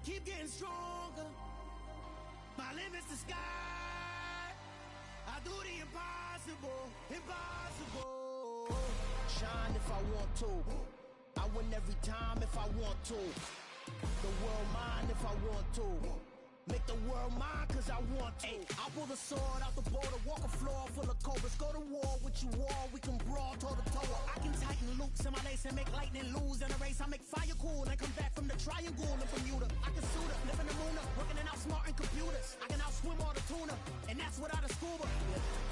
keep getting stronger. My limit's the sky. I do the impossible, impossible. Shine if I want to. I win every time if I want to. The world mine if I want to. Make the world mine cause I want to. I'll pull the sword out the border, walk a floor full of cobras. Go to war with you all, we can brawl toe to toe. I can tighten loops in my lace and make lightning lose in a race. I make fire cool and come back from the triangle in Bermuda. I can suit up, live in the moon up, working and outsmarting computers. I can outswim all the tuna, and that's without a scuba.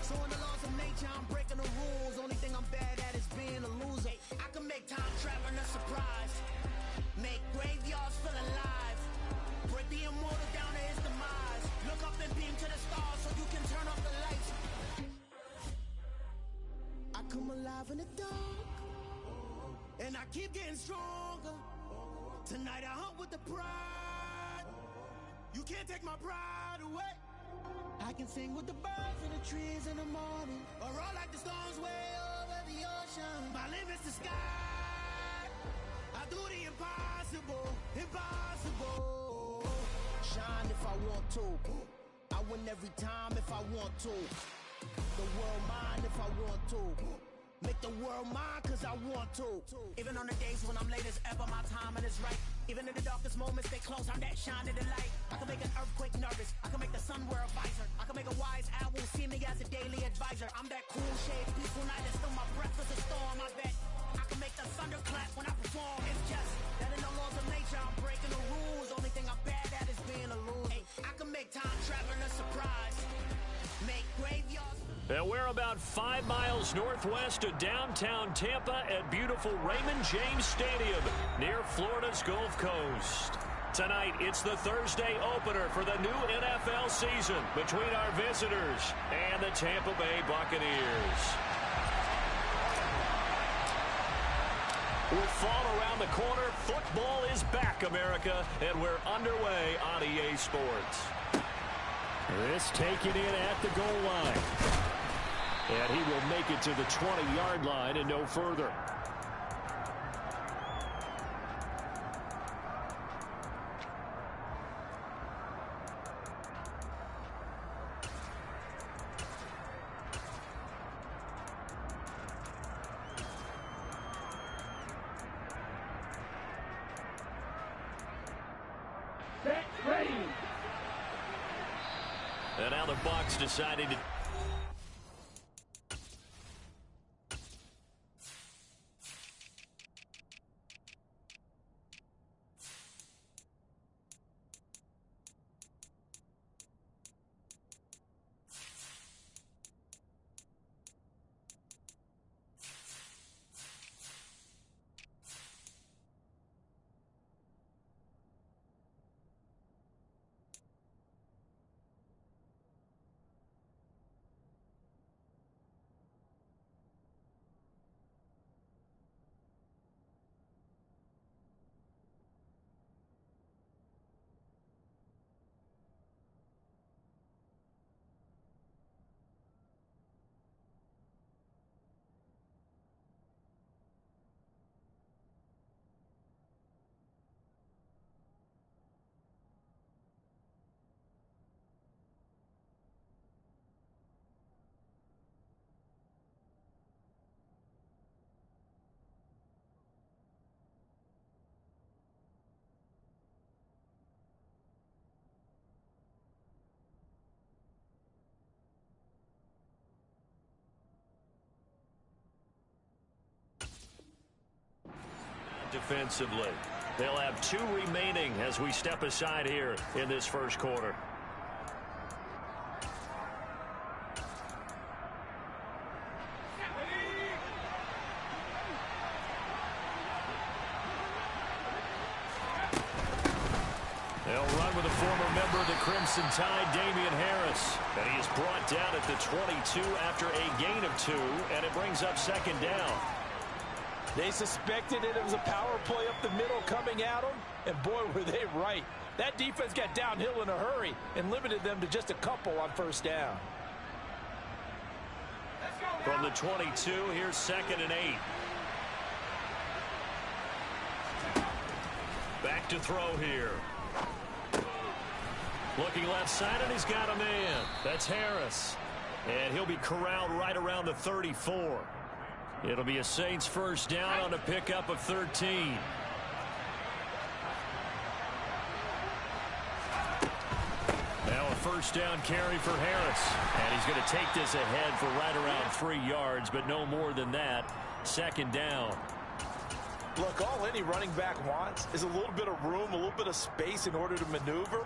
So in the laws of nature, I'm breaking the rules. Only thing I'm bad at is being a loser. I can make time traveling a surprise. Make graveyards feel alive. Break the immortal down to his demise. Look up and beam to the stars so you can turn off the lights. I come alive in the dark, and I keep getting stronger. Tonight I hunt with the pride. You can't take my pride away. I can sing with the birds and the trees in the morning, or roll like the storms way over the ocean. My limit's the sky. I do the impossible, impossible. Shine if I want to. I win every time if I want to. The world mine if I want to. Make the world mine cause I want to. Even on the days when I'm late as ever, my timing is right. Even in the darkest moments, stay close, I'm that shining the light. I can make an earthquake nervous, I can make the sun wear a visor. I can make a wise owl see me as a daily advisor. I'm that cool shade, peaceful night, and still my breath is a storm. I bet I can make the thunder clap when I perform. It's just that in the laws of nature, I'm breaking the rules. Only thing I'm bad at is being a loser. I can make time traveling a surprise. Make graveyards. And we're about 5 miles northwest of downtown Tampa at beautiful Raymond James Stadium near Florida's Gulf Coast. Tonight, it's the Thursday opener for the new NFL season between our visitors and the Tampa Bay Buccaneers. With fall around the corner, football is back, America, and we're underway on EA Sports. This taken in at the goal line. And he will make it to the 20-yard line and no further. And now the Bucs decided to... defensively. They'll have 2 remaining as we step aside here in this first quarter. They'll run with a former member of the Crimson Tide, Damian Harris. And he is brought down at the 22 after a gain of 2, and it brings up second down. They suspected it was a power play up the middle coming at them, and boy, were they right. That defense got downhill in a hurry and limited them to just a couple on first down. From the 22, here's 2nd and 8. Back to throw here. Looking left side, and he's got a man. That's Harris. And he'll be corralled right around the 34. It'll be a Saints first down on a pickup of 13. Now a first down carry for Harris. And he's going to take this ahead for right around 3 yards, but no more than that. Second down. Look, all any running back wants is a little bit of room, a little bit of space in order to maneuver.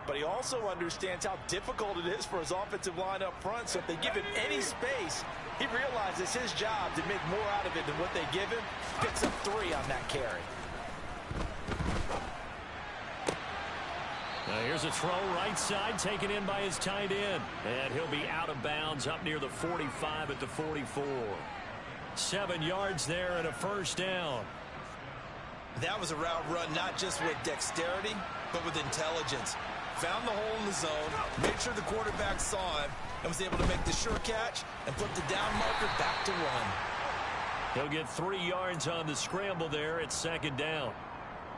But he also understands how difficult it is for his offensive line up front. So if they give him any space, he realizes his job to make more out of it than what they give him. Picks up 3 on that carry. Now here's a throw right side taken in by his tight end. And he'll be out of bounds up near the 45 at the 44. 7 yards there and a first down. That was a route run not just with dexterity, but with intelligence. Found the hole in the zone, made sure the quarterback saw him, and was able to make the sure catch and put the down marker back to run. He'll get 3 yards on the scramble there at second down.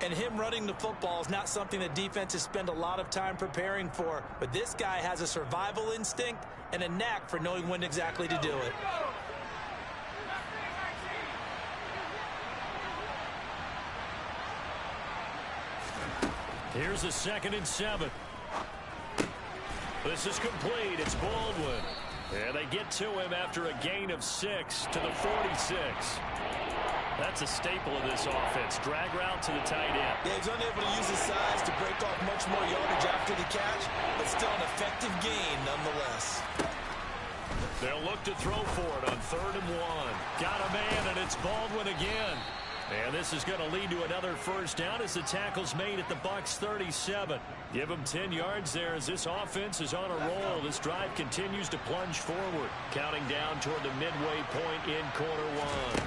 And him running the football is not something that defenses spend a lot of time preparing for. But this guy has a survival instinct and a knack for knowing when exactly to do it. Here's a 2nd and 7. This is complete. It's Baldwin. And they get to him after a gain of 6 to the 46. That's a staple of this offense. Drag route to the tight end. Yeah, he's unable to use his size to break off much more yardage after the catch, but still an effective gain nonetheless. They'll look to throw for it on 3rd and 1. Got a man, and it's Baldwin again. And this is going to lead to another first down as the tackle's made at the Bucs 37. Give them 10 yards there as this offense is on a roll. This drive continues to plunge forward, counting down toward the midway point in quarter 1.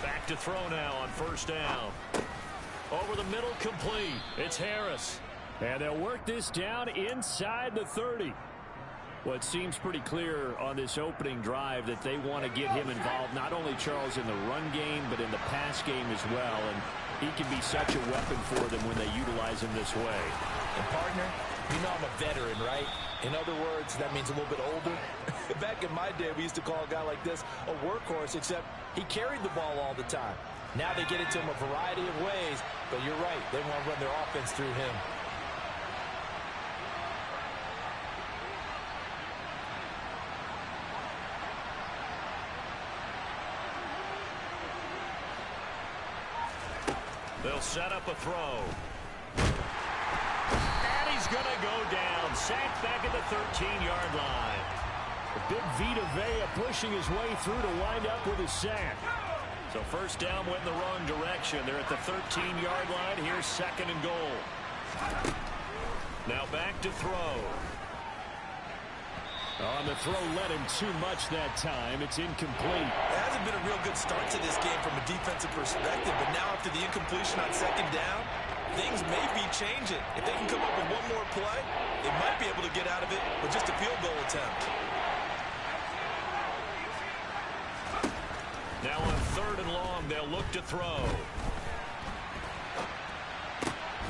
Back to throw now on first down. Over the middle, complete. It's Harris. And they'll work this down inside the 30. Well, it seems pretty clear on this opening drive that they want to get him involved, not only, Charles, in the run game, but in the pass game as well. And he can be such a weapon for them when they utilize him this way. And, partner, you know I'm a veteran, right? In other words, that means a little bit older. Back in my day, we used to call a guy like this a workhorse, except he carried the ball all the time. Now they get it to him a variety of ways, but you're right. They want to run their offense through him. They'll set up a throw. And he's going to go down. Sacked back at the 13-yard line. Big Vita Vea pushing his way through to wind up with a sack. So first down went in the wrong direction. They're at the 13-yard line. Here's 2nd and goal. Now back to throw. On the throw led him too much that time. It's incomplete. It hasn't been a real good start to this game from a defensive perspective, but now after the incompletion on 2nd down, things may be changing. If they can come up with one more play, they might be able to get out of it with just a field goal attempt. Now on 3rd and long, they'll look to throw.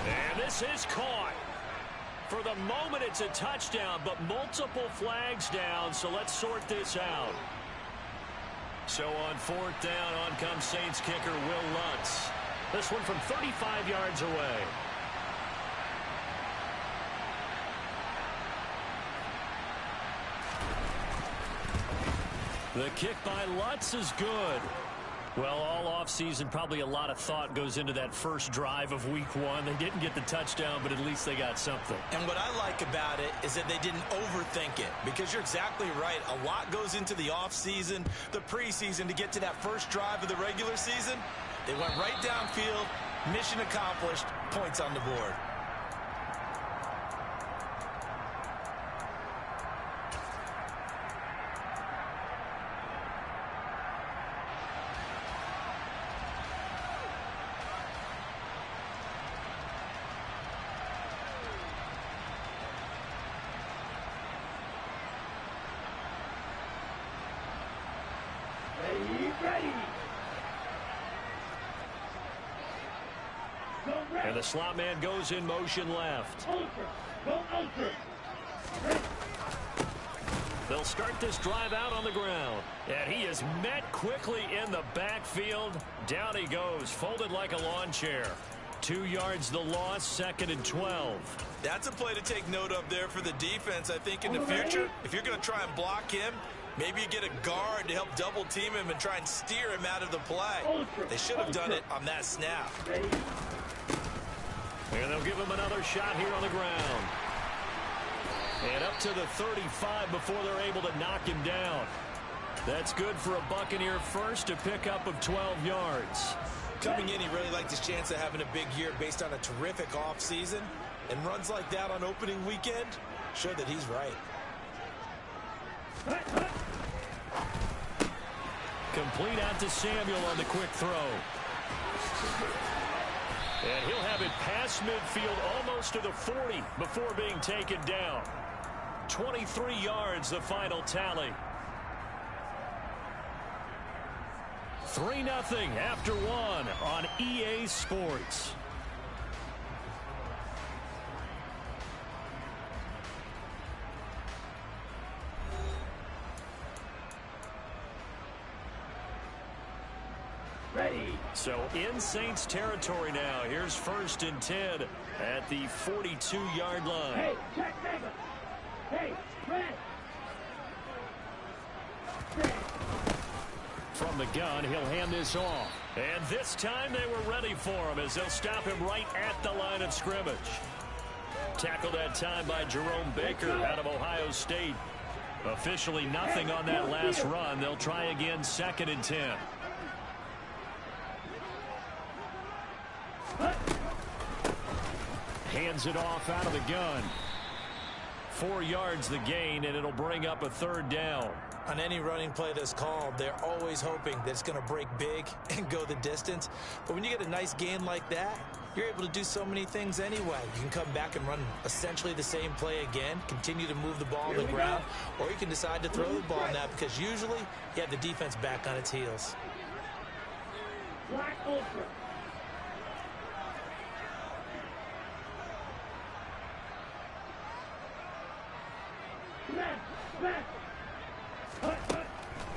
And this is caught. For the moment, it's a touchdown, but multiple flags down, so let's sort this out. So on 4th down, on comes Saints kicker Will Lutz. This one from 35 yards away. The kick by Lutz is good. Well, all offseason, probably a lot of thought goes into that first drive of week 1. They didn't get the touchdown, but at least they got something. And what I like about it is that they didn't overthink it, because you're exactly right. A lot goes into the offseason, the preseason, to get to that first drive of the regular season. They went right downfield, mission accomplished, points on the board. And the slot man goes in motion left. They'll start this drive out on the ground. And he is met quickly in the backfield. Down he goes, folded like a lawn chair. 2 yards the loss, 2nd and 12. That's a play to take note of there for the defense. I think in the future, if you're going to try and block him, maybe you get a guard to help double team him and try and steer him out of the play. They should have done it on that snap. And they'll give him another shot here on the ground. And up to the 35 before they're able to knock him down. That's good for a Buccaneer first, a pickup of 12 yards. Coming in, he really liked his chance of having a big year based on a terrific offseason. And runs like that on opening weekend show that he's right. Complete out to Samuel on the quick throw. And he'll have it past midfield almost to the 40 before being taken down. 23 yards the final tally. 3-0 after 1 on EA Sports. So in Saints territory now. Here's 1st and 10 at the 42-yard line. Hey, check David. Hey, Red. From the gun, he'll hand this off. And this time they were ready for him as they'll stop him right at the line of scrimmage. Tackled that time by Jerome Baker out of Ohio State. Officially nothing on that last run. They'll try again 2nd and 10. Hands it off out of the gun. 4 yards the gain, and it'll bring up a 3rd down. On any running play that's called, they're always hoping that it's going to break big and go the distance. But when you get a nice gain like that, you're able to do so many things anyway. You can come back and run essentially the same play again, continue to move the ball on the ground, or you can decide to throw the ball now because usually you have the defense back on its heels. Black Ultra.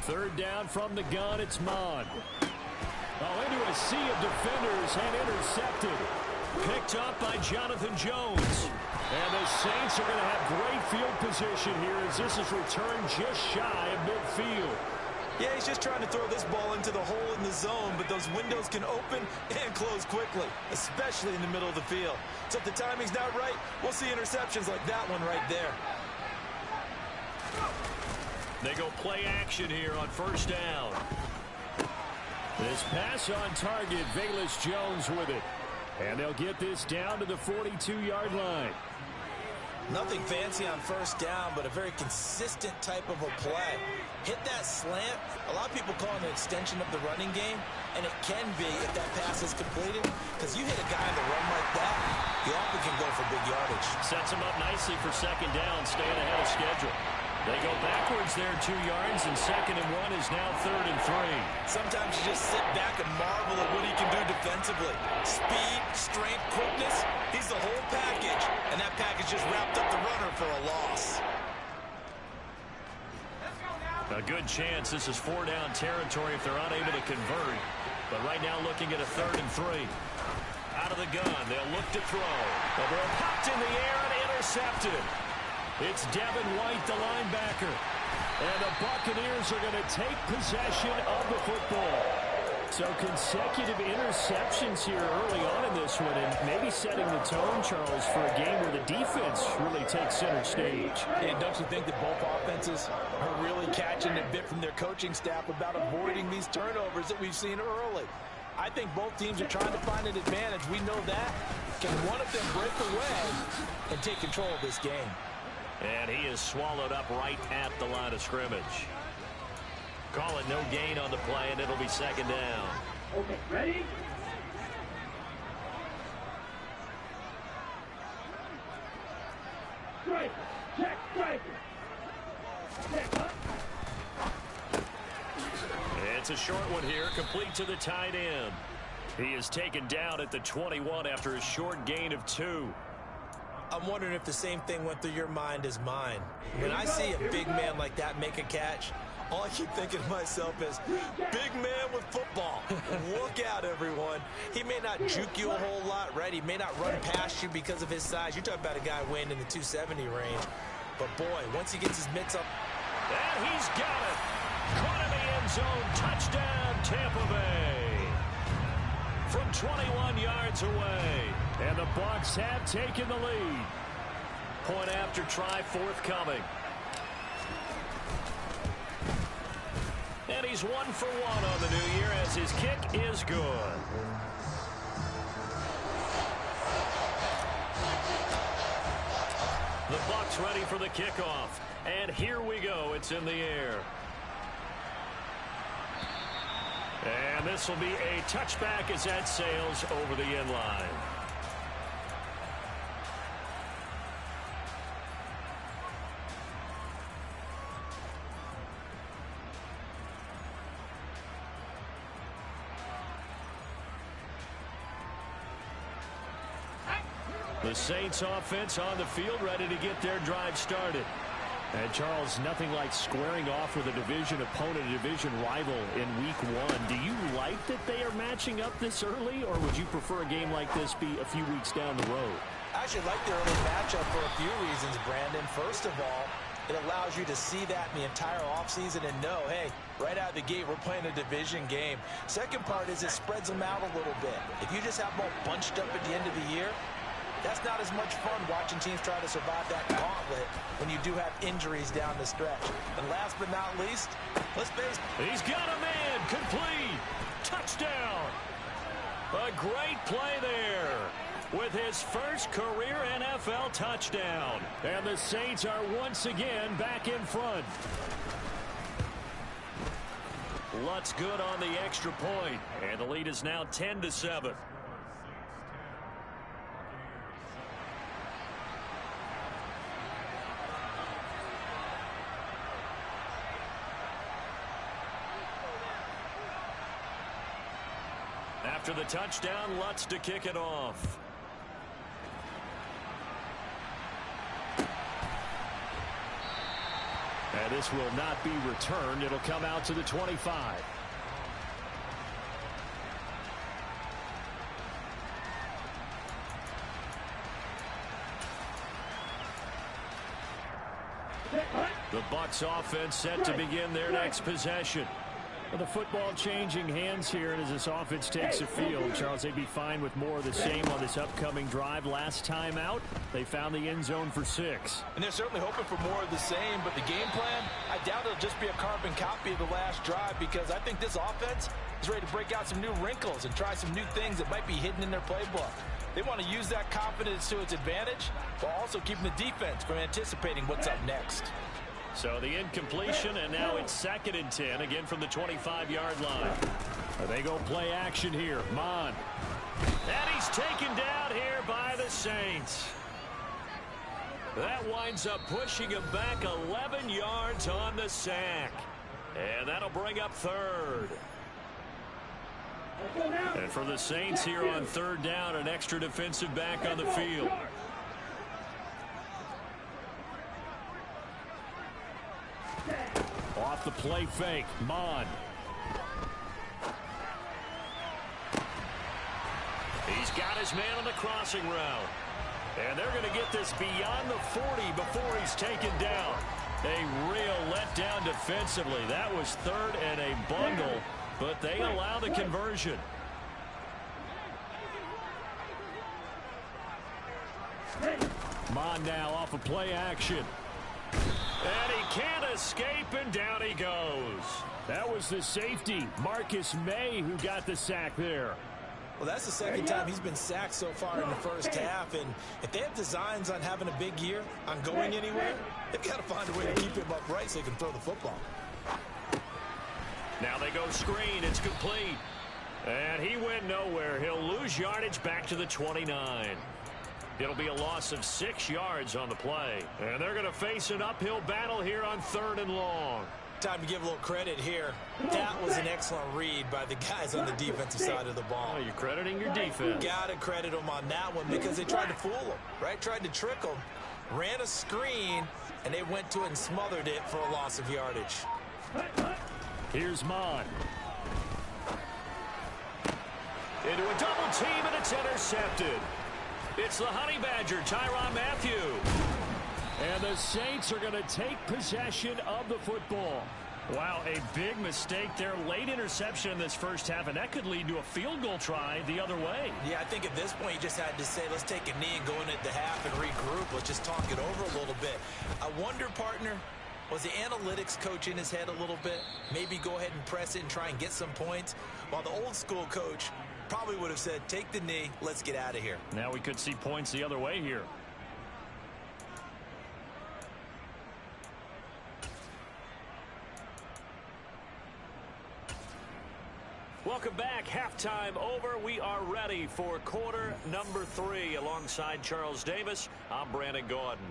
3rd down from the gun. It's Mon. Oh, into a sea of defenders and intercepted. Picked up by Jonathan Jones. And the Saints are going to have great field position here as this is returned just shy of midfield. Yeah, he's just trying to throw this ball into the hole in the zone, but those windows can open and close quickly, especially in the middle of the field. So if the timing's not right, we'll see interceptions like that one right there. They go play action here on 1st down. This pass on target, Velus Jones with it. And they'll get this down to the 42-yard line. Nothing fancy on 1st down, but a very consistent type of a play. Hit that slant. A lot of people call it an extension of the running game, and it can be if that pass is completed, because you hit a guy on the run like that, you often can go for big yardage. Sets him up nicely for 2nd down, staying ahead of schedule. They go backwards there 2 yards, and 2nd and 1 is now 3rd and 3. Sometimes you just sit back and marvel at what he can do defensively. Speed, strength, quickness, he's the whole package, and that package just wrapped up the runner for a loss. A good chance this is 4-down territory if they're unable to convert. But right now looking at a 3rd and 3. Out of the gun, they'll look to throw. The ball popped in the air and intercepted. It's Devin White, the linebacker. And the Buccaneers are going to take possession of the football. So consecutive interceptions here early on in this one, and maybe setting the tone, Charles, for a game where the defense really takes center stage. And don't you think that both offenses are really catching a bit from their coaching staff about avoiding these turnovers that we've seen early? I think both teams are trying to find an advantage. We know that. Can one of them break away and take control of this game? And he is swallowed up right at the line of scrimmage. Call it no gain on the play, and it'll be 2nd down. Okay, ready? Striker, check striker. Check up. It's a short one here, complete to the tight end. He is taken down at the 21 after a short gain of 2. I'm wondering if the same thing went through your mind as mine. When I see a big man like that make a catch, all I keep thinking to myself is, big man with football. Look out, everyone. He may not juke you a whole lot, right? He may not run past you because of his size. You're talking about a guy weighing in the 270 range. But, boy, once he gets his mitts up. And he's got it. Caught in the end zone. Touchdown, Tampa Bay. From 21 yards away. And the Bucs have taken the lead. Point after try forthcoming. And he's 1 for 1 on the new year as his kick is good. The Bucs ready for the kickoff. And here we go. It's in the air. And this will be a touchback as that sails over the end line. The Saints offense on the field ready to get their drive started. And Charles, nothing like squaring off with a division opponent, a division rival in week 1. Do you like that they are matching up this early, or would you prefer a game like this be a few weeks down the road? I actually like the early matchup for a few reasons, Brandon. First of all, it allows you to see that in the entire offseason and know, hey, right out of the gate, we're playing a division game. Second part is it spreads them out a little bit. If you just have them all bunched up at the end of the year, that's not as much fun watching teams try to survive that gauntlet when you do have injuries down the stretch. And last but not least, let's face it. He's got a man. Complete. Touchdown. A great play there with his first career NFL touchdown. And the Saints are once again back in front. Lutz good on the extra point. And the lead is now 10-7. After the touchdown, Lutz to kick it off. And this will not be returned. It'll come out to the 25. The Bucs offense set to begin their next possession. Well, the football changing hands here, and as this offense takes the field, Charles, they'd be fine with more of the same on this upcoming drive. Last time out, they found the end zone for 6. And they're certainly hoping for more of the same, but the game plan, I doubt it'll just be a carbon copy of the last drive, because I think this offense is ready to break out some new wrinkles and try some new things that might be hidden in their playbook. They want to use that confidence to its advantage, while also keeping the defense from anticipating what's up next. So the incompletion, and now it's 2nd and 10, again from the 25-yard line. They go play action here. Mon. And he's taken down here by the Saints. That winds up pushing him back 11 yards on the sack. And that'll bring up 3rd. And for the Saints here on 3rd down, an extra defensive back on the field. Off the play fake. Mon. He's got his man on the crossing route. And they're going to get this beyond the 40 before he's taken down. A real letdown defensively. That was 3rd and a bundle, but they allow the conversion. Mon now off of play action. And he can't escape, and down he goes. That was the safety, Marcus May, who got the sack there. Well, that's the second time he's been sacked so far in the first half, and if they have designs on having a big year, on going anywhere, they've got to find a way to keep him upright so he can throw the football. Now they go screen. It's complete. And he went nowhere. He'll lose yardage back to the 29. It'll be a loss of 6 yards on the play. And they're going to face an uphill battle here on 3rd and long. Time to give a little credit here. That was an excellent read by the guys on the defensive side of the ball. Oh, you're crediting your defense. Got to credit them on that one because they tried to fool them, right? Tried to trick them. Ran a screen, and they went to it and smothered it for a loss of yardage. Here's Mon. Into a double team, and it's intercepted. It's the Honey Badger, Tyrann Mathieu. And the Saints are going to take possession of the football. Wow, a big mistake there. Late interception in this first half, and that could lead to a field goal try the other way. Yeah, I think at this point you just had to say, let's take a knee and go into the half and regroup. Let's just talk it over a little bit. I wonder, partner, was the analytics coach in his head a little bit? Maybe go ahead and press it and try and get some points? While the old school coach probably would have said, take the knee, let's get out of here. Now we could see points the other way here. Welcome back. Halftime over. We are ready for quarter number 3. Alongside Charles Davis, I'm Brandon Gordon.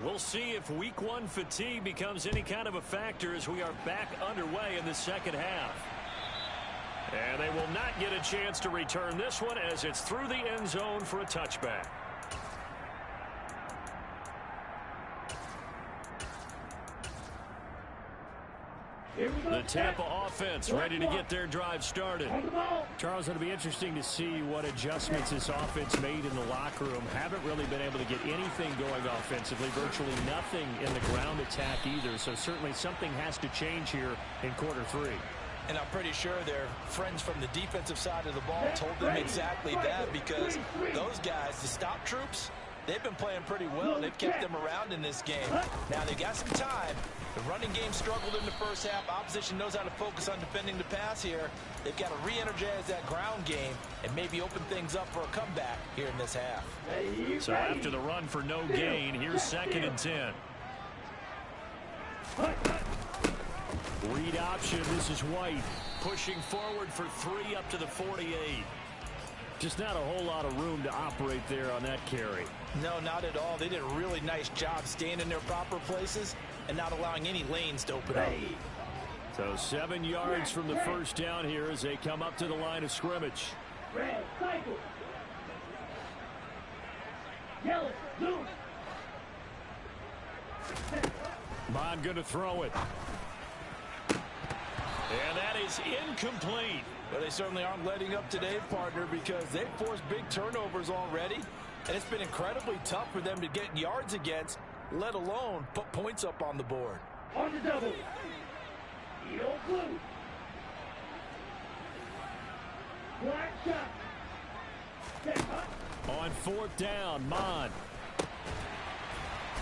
We'll see if week 1 fatigue becomes any kind of a factor as we are back underway in the second half. And they will not get a chance to return this one as it's through the end zone for a touchback. The Tampa offense ready to get their drive started. Charles, it'll be interesting to see what adjustments this offense made in the locker room. Haven't really been able to get anything going offensively. Virtually nothing in the ground attack either. So certainly something has to change here in quarter 3. And I'm pretty sure their friends from the defensive side of the ball told them exactly that, because those guys, the stop troops, they've been playing pretty well. They've kept them around in this game. Now they've got some time. The running game struggled in the first half. Opposition knows how to focus on defending the pass here. They've got to re-energize that ground game and maybe open things up for a comeback here in this half. So after the run for no gain, here's 2nd and 10. Read option. This is White pushing forward for 3 up to the 48. Just not a whole lot of room to operate there on that carry. No, not at all. They did a really nice job staying in their proper places and not allowing any lanes to open up. So 7 yards from the first down here as they come up to the line of scrimmage. Red, cycle. Yellow, blue. Mon going to throw it. And that is incomplete. But they certainly aren't letting up today, partner, because they've forced big turnovers already. And it's been incredibly tough for them to get yards against, let alone put points up on the board. On the double. Yellow, blue. Black shot. Step up. On 4th down, Mon.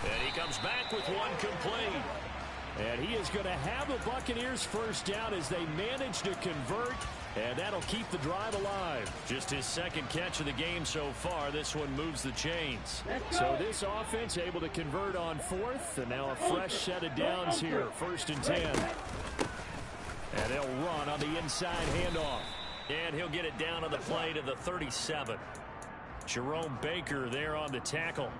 And he comes back with one complete. And he is going to have the Buccaneers first down as they manage to convert. And that'll keep the drive alive. Just his 2nd catch of the game so far. This one moves the chains. So this offense able to convert on 4th. And now a fresh set of downs here. 1st and 10. And they'll run on the inside handoff. And he'll get it down on the play to the 37. Jerome Baker there on the tackle.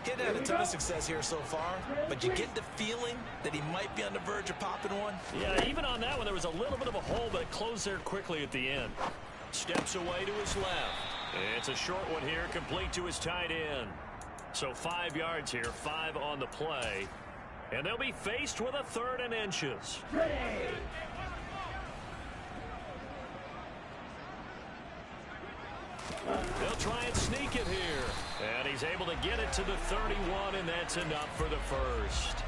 He hadn't had a ton of success here so far, but you get the feeling that he might be on the verge of popping one. Yeah, even on that one, there was a little bit of a hole, but it closed there quickly at the end. Steps away to his left. It's a short one here, complete to his tight end. So 5 yards here, 5 on the play. And they'll be faced with a 3rd and inches. They'll try and sneak it here. And he's able to get it to the 31, and that's enough for the first.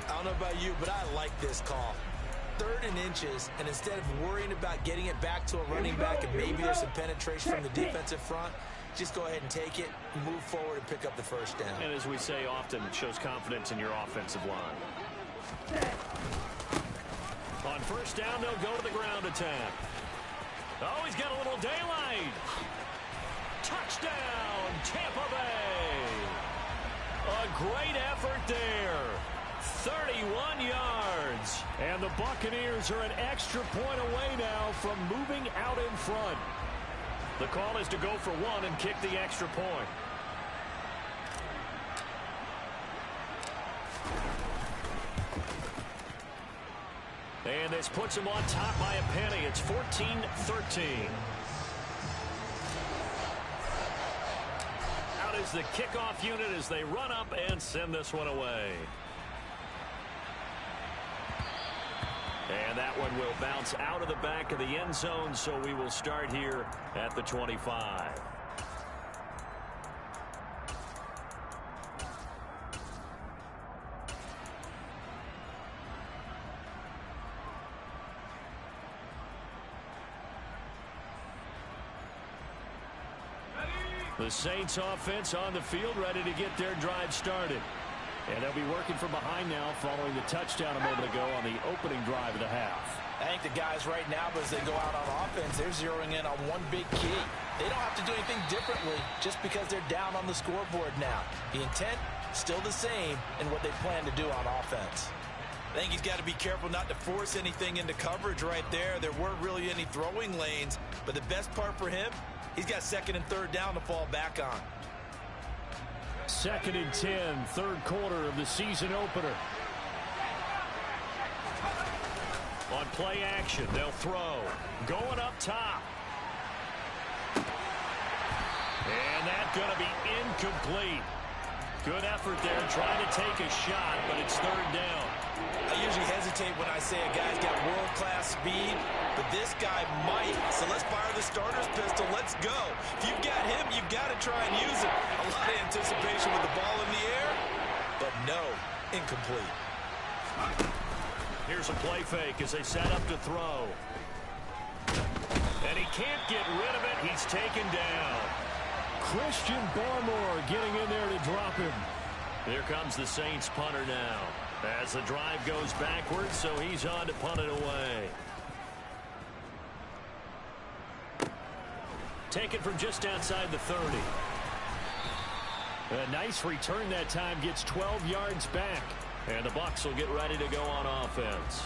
I don't know about you, but I like this call. 3rd and inches, and instead of worrying about getting it back to a running back and maybe there's some penetration from the defensive front, just go ahead and take it, move forward, and pick up the first down. And as we say often, it shows confidence in your offensive line. On 1st down, they'll go to the ground attack. Oh, he's got a little daylight. Touchdown, Tampa Bay. A great effort there. 31 yards. And the Buccaneers are an extra point away now from moving out in front. The call is to go for one and kick the extra point. And this puts them on top by a penny. It's 14-13. Out is the kickoff unit as they run up and send this one away. And that one will bounce out of the back of the end zone, so we will start here at the 25. The Saints offense on the field ready to get their drive started. And they'll be working from behind now following the touchdown a moment ago on the opening drive of the half. I think the guys right now, as they go out on offense, they're zeroing in on one big key. They don't have to do anything differently just because they're down on the scoreboard now. The intent, still the same in what they plan to do on offense. I think he's got to be careful not to force anything into coverage right there. There weren't really any throwing lanes, but the best part for him, he's got second and third down to fall back on. 2nd and 10, third quarter of the season opener. On play action, they'll throw. Going up top. And that's going to be incomplete. Good effort there trying to take a shot, but it's third down. I usually hesitate when I say a guy's got world-class speed, but this guy might. So let's fire the starter's pistol. Let's go. If you've got him, you've got to try and use it. A lot of anticipation with the ball in the air, but no, incomplete. Here's a play fake as they set up to throw. And he can't get rid of it. He's taken down. Christian Barmore getting in there to drop him. Here comes the Saints punter now. As the drive goes backwards, so he's on to punt it away. Taken from just outside the 30. A nice return that time, gets 12 yards back. And the Bucs will get ready to go on offense.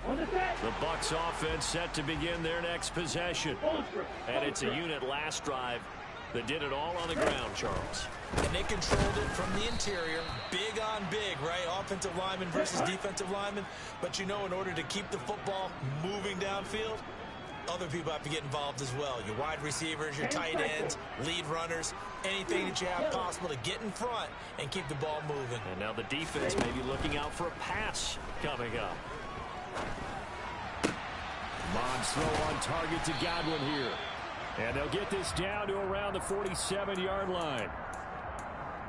The Bucs offense set to begin their next possession. And it's a unit last drive that did it all on the ground, Charles. And they controlled it from the interior. Big on big, right? Offensive lineman versus defensive lineman. But you know, in order to keep the football moving downfield, other people have to get involved as well. Your wide receivers, your tight ends, lead runners, anything that you have possible to get in front and keep the ball moving. And now the defense may be looking out for a pass coming up. Bond's throw on target to Godwin here. And they'll get this down to around the 47-yard line.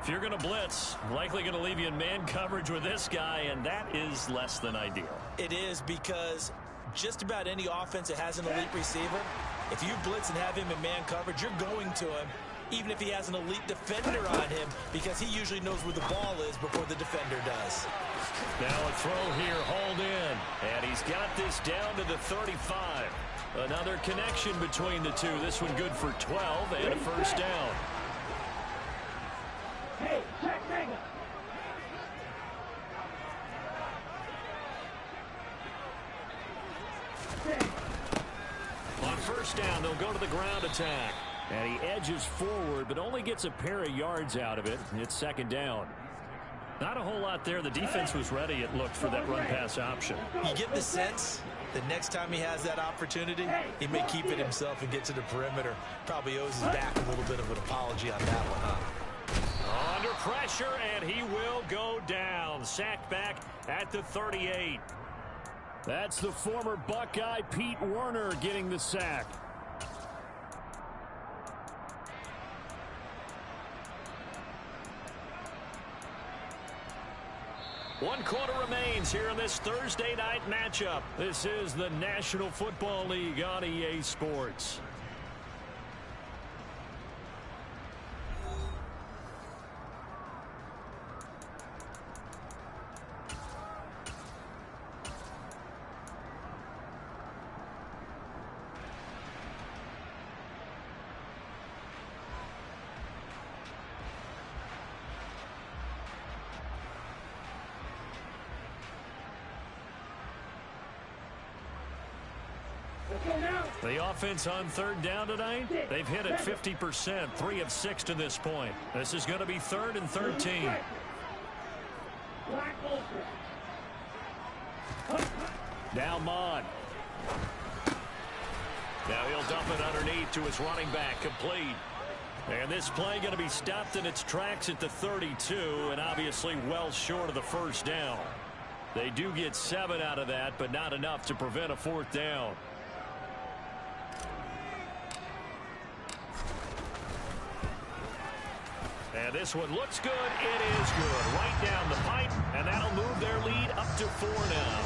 If you're going to blitz, likely going to leave you in man coverage with this guy, and that is less than ideal. It is, because just about any offense that has an elite receiver, if you blitz and have him in man coverage, you're going to him, even if he has an elite defender on him, because he usually knows where the ball is before the defender does. Now a throw here, hauled in, and he's got this down to the 35. Another connection between the two. This one good for 12 and a first down. Hey, check Mega. On first down, they'll go to the ground attack. And he edges forward, but only gets a pair of yards out of it. It's second down. Not a whole lot there. The defense was ready, it looked, for that run-pass option. You get the sense that next time he has that opportunity, he may keep it himself and get to the perimeter. Probably owes his back a little bit of an apology on that one, huh? Under pressure, and he will go down. Sacked back at the 38. That's the former Buckeye Pete Werner getting the sack. One quarter remains here in this Thursday night matchup. This is the National Football League on EA Sports. The offense on third down tonight, they've hit it 50%, 3 of 6 to this point. This is going to be 3rd and 13. Now Mon. Now he'll dump it underneath to his running back, complete. And this play going to be stopped in its tracks at the 32, and obviously well short of the first down. They do get 7 out of that, but not enough to prevent a 4th down. And this one looks good. It is good. Right down the pipe, and that'll move their lead up to 4 now.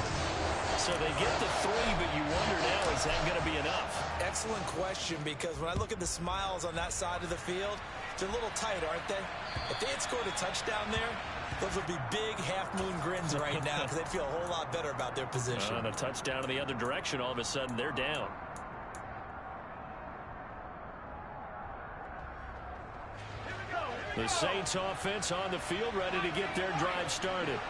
So they get the 3, but you wonder now, is that going to be enough? Excellent question, because when I look at the smiles on that side of the field, they're a little tight, aren't they? If they had scored a touchdown there, those would be big half-moon grins right now, because they'd feel a whole lot better about their position. And a touchdown in the other direction, all of a sudden they're down. The Saints offense on the field, ready to get their drive started.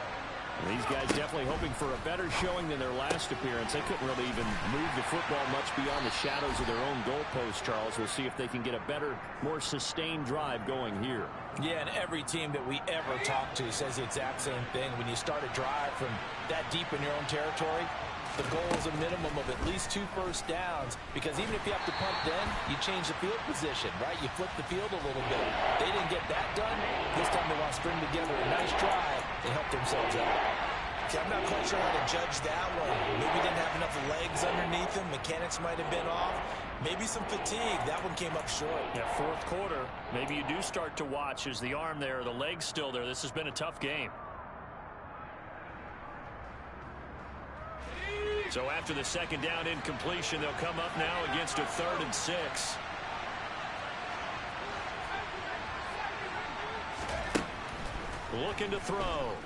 These guys definitely hoping for a better showing than their last appearance. They couldn't really even move the football much beyond the shadows of their own goalpost, Charles. We'll see if they can get a better, more sustained drive going here. Yeah, and every team that we ever talk to says the exact same thing. When you start a drive from that deep in your own territory, the goal is a minimum of at least 2 first downs, because even if you have to punt then, you change the field position, right? You flip the field a little bit. They didn't get that done. This time they want to string together a nice drive and help themselves out. Okay, I'm not quite sure how to judge that one. Maybe didn't have enough legs underneath him. Mechanics might have been off. Maybe some fatigue. That one came up short. Yeah, 4th quarter. Maybe you do start to watch. Is the arm there, the leg's still there? This has been a tough game. So after the 2nd down incompletion, they'll come up now against a 3rd and 6. Looking to throw.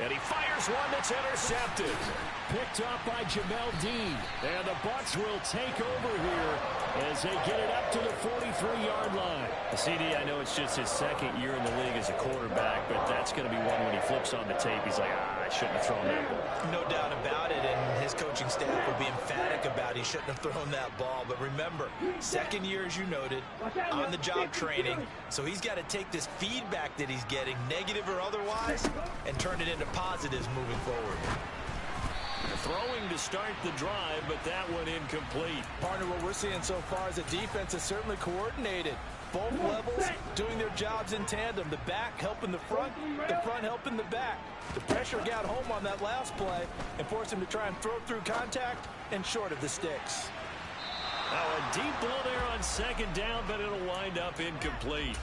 And he fires one that's intercepted. Picked up by Jamel Dean. And the Bucs will take over here as they get it up to the 43-yard line. CD, I know it's just his 2nd year in the league as a quarterback, but that's going to be one when he flips on the tape. He's like, I shouldn't have thrown that ball. No doubt about it, and his coaching staff will be emphatic about he shouldn't have thrown that ball. But remember, 2nd year, as you noted, on-the-job training, so he's got to take this feedback that he's getting, negative or otherwise, and turn it into positives moving forward. Throwing to start the drive, but that one incomplete. Partner, what we're seeing so far is the defense is certainly coordinated. Both levels doing their jobs in tandem. The back helping the front helping the back. The pressure got home on that last play and forced him to try and throw through contact and short of the sticks. Now a deep ball there on 2nd down, but it'll wind up incomplete.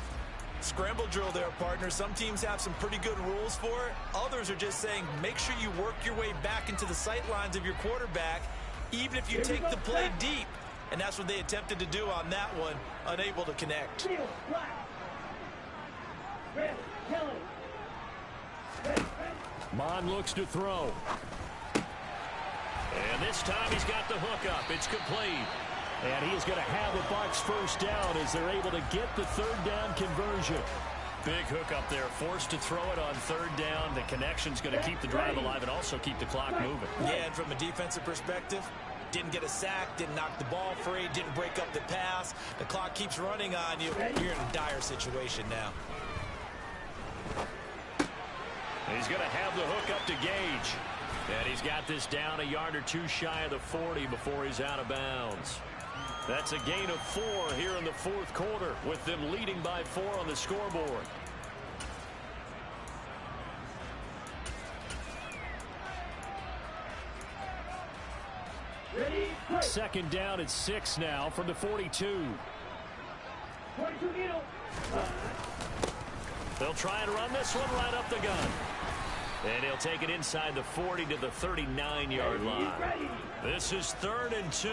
Scramble drill there, partner. Some teams have some pretty good rules for it. Others are just saying make sure you work your way back into the sight lines of your quarterback, even if you take the play deep. And that's what they attempted to do on that one, unable to connect. Mon looks to throw. And this time he's got the hook up. It's complete. And he is going to have the Bucs 1st down as they're able to get the 3rd down conversion. Big hook up there, forced to throw it on 3rd down. The connection's going to keep the drive alive and also keep the clock moving. Yeah, and from a defensive perspective, didn't get a sack, didn't knock the ball free, didn't break up the pass. The clock keeps running on you. You're in a dire situation now. He's going to have the hook up to Gage. And he's got this down a yard or 2 shy of the 40 before he's out of bounds. That's a gain of 4 here in the 4th quarter, with them leading by 4 on the scoreboard. Ready, 2nd down at 6 now from the 42. They'll try and run this one right up the gun. And he'll take it inside the 40 to the 39-yard line. This is 3rd and 2.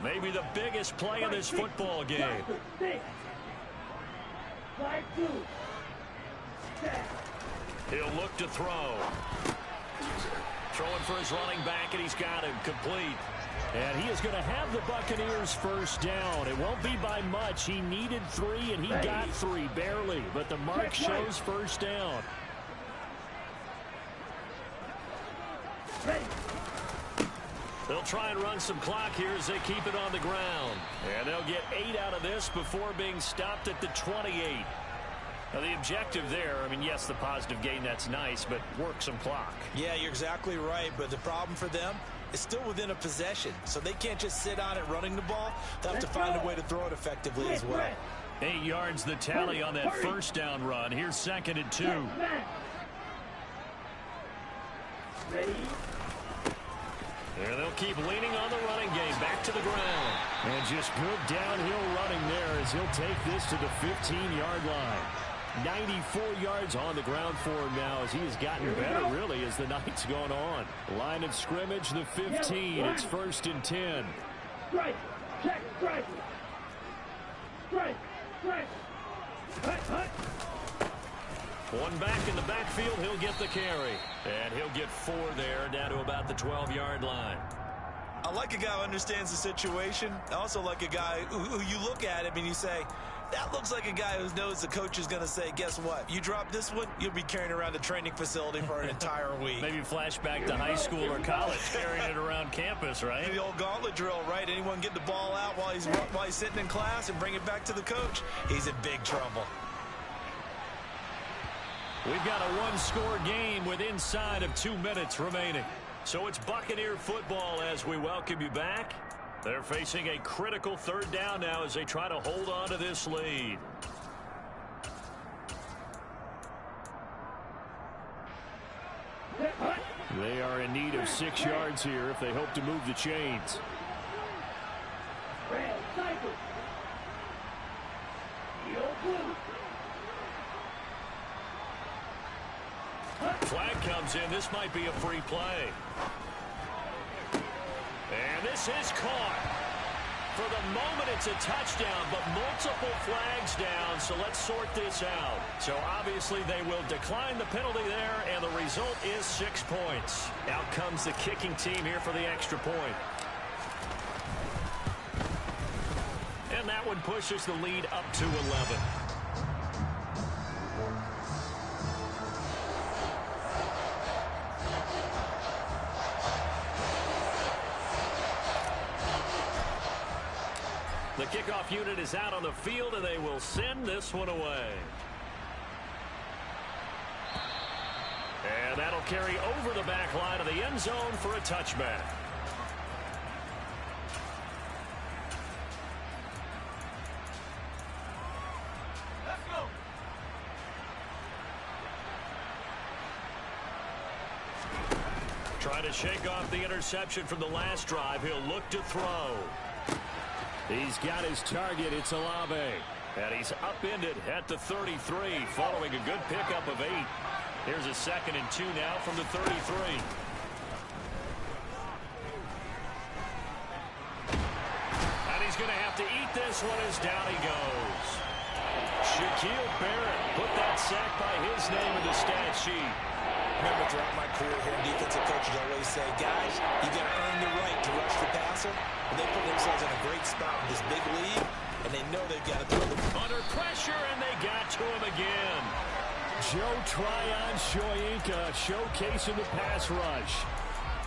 Maybe the biggest play in this football game. He'll look to throw. Throwing for his running back, and he's got him complete. And he is going to have the Buccaneers 1st down. It won't be by much. He needed 3, and he got 3, barely. But the mark shows 1st down. They'll try and run some clock here as they keep it on the ground. And they'll get 8 out of this before being stopped at the 28. Now, the objective there, I mean, yes, the positive gain, that's nice, but work some clock. Yeah, you're exactly right, but the problem for them is still within a possession, so they can't just sit on it running the ball. They'll have to find a way to throw it effectively as well. 8 yards the tally on that first down run. Here's 2nd and 2. Ready? And they'll keep leaning on the running game. Back to the ground. And just good downhill running there as he'll take this to the 15-yard line. 94 yards on the ground for him now as he has gotten better, really, as the night's gone on. Line of scrimmage, the 15. It's 1st and 10. Strike. Check. Strike. Strike. Strike. Hut. One back in the backfield. He'll get the carry. And he'll get 4 there, down to about the 12-yard line. I like a guy who understands the situation. I also like a guy who you look at him and you say, that looks like a guy who knows the coach is going to say, guess what? You drop this one, you'll be carrying around the training facility for an entire week. Maybe flashback to high school or college, carrying it around campus, right? The old gauntlet drill, right? Anyone get the ball out while he's sitting in class and bring it back to the coach? He's in big trouble. We've got a one-score game with inside of 2 minutes remaining. So it's Buccaneer football as we welcome you back. They're facing a critical 3rd down now as they try to hold on to this lead. They are in need of 6 yards here if they hope to move the chains. Red cycle. Yellow blue. Flag comes in. This might be a free play. And this is caught. For the moment, it's a touchdown, but multiple flags down, so let's sort this out. So obviously they will decline the penalty there, and the result is 6 points. Out comes the kicking team here for the extra point. And that one pushes the lead up to 11. The kickoff unit is out on the field, and they will send this one away. And that'll carry over the back line of the end zone for a touchback. Let's go. Trying to shake off the interception from the last drive. He'll look to throw. He's got his target. It's Olave. And he's upended at the 33 following a good pickup of 8. Here's a 2nd and 2 now from the 33. And he's going to have to eat this one as down he goes. Shaquille Barrett put that sack by his name in the stat sheet. Remember, throughout my career here, defensive coaches always say, guys, you got to earn the right to rush the passer. And they put themselves in a great spot with this big lead, and they know they've got to throw the ball. Under pressure, and they got to him again. Joe Tryon Shoyinka showcasing the pass rush.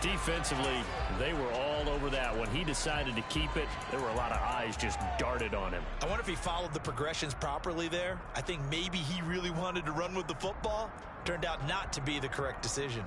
Defensively, they were all over that. When he decided to keep it, there were a lot of eyes just darted on him. I wonder if he followed the progressions properly there. I think maybe he really wanted to run with the football. Turned out not to be the correct decision.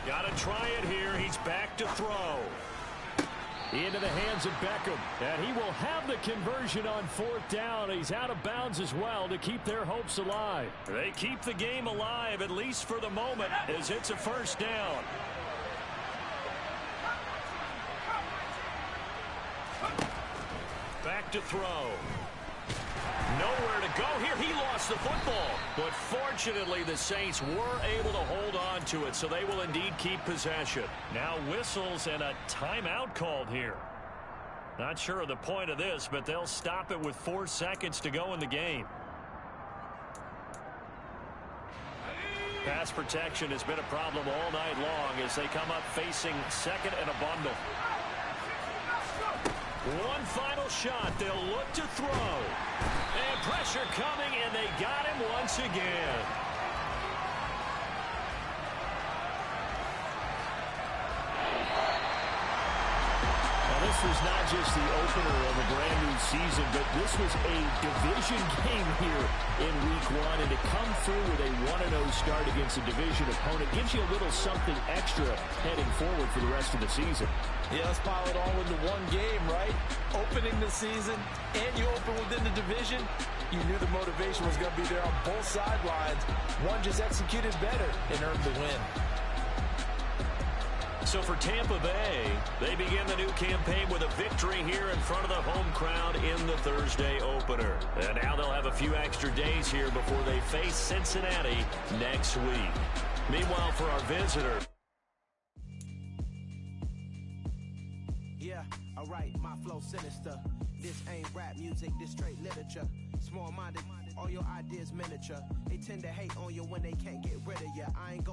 Got to try it here. He's back to throw. Into the hands of Beckham. And he will have the conversion on 4th down. He's out of bounds as well to keep their hopes alive. They keep the game alive, at least for the moment, as it's a 1st down. Back to throw. Nowhere to go here. He lost the football. But fortunately, the Saints were able to hold on to it, so they will indeed keep possession. Now whistles and a timeout called here. Not sure of the point of this, but they'll stop it with 4 seconds to go in the game. Pass protection has been a problem all night long as they come up facing second and a bundle. One final shot. They'll look to throw. And pressure coming, and they got him once again. This was not just the opener of a brand new season, but this was a division game here in week one. And to come through with a 1-0 start against a division opponent gives you a little something extra heading forward for the rest of the season. Yeah, let's pile it all into one game, right? Opening the season, and you open within the division. You knew the motivation was going to be there on both sidelines. One just executed better and earned the win. So for Tampa Bay, they begin the new campaign with a victory here in front of the home crowd in the Thursday opener. And now they'll have a few extra days here before they face Cincinnati next week. Meanwhile, for our visitor. Yeah, alright, my flow sinister. This ain't rap music, this straight literature. Small-minded, all your ideas miniature. They tend to hate on you when they can't get rid of you. I ain't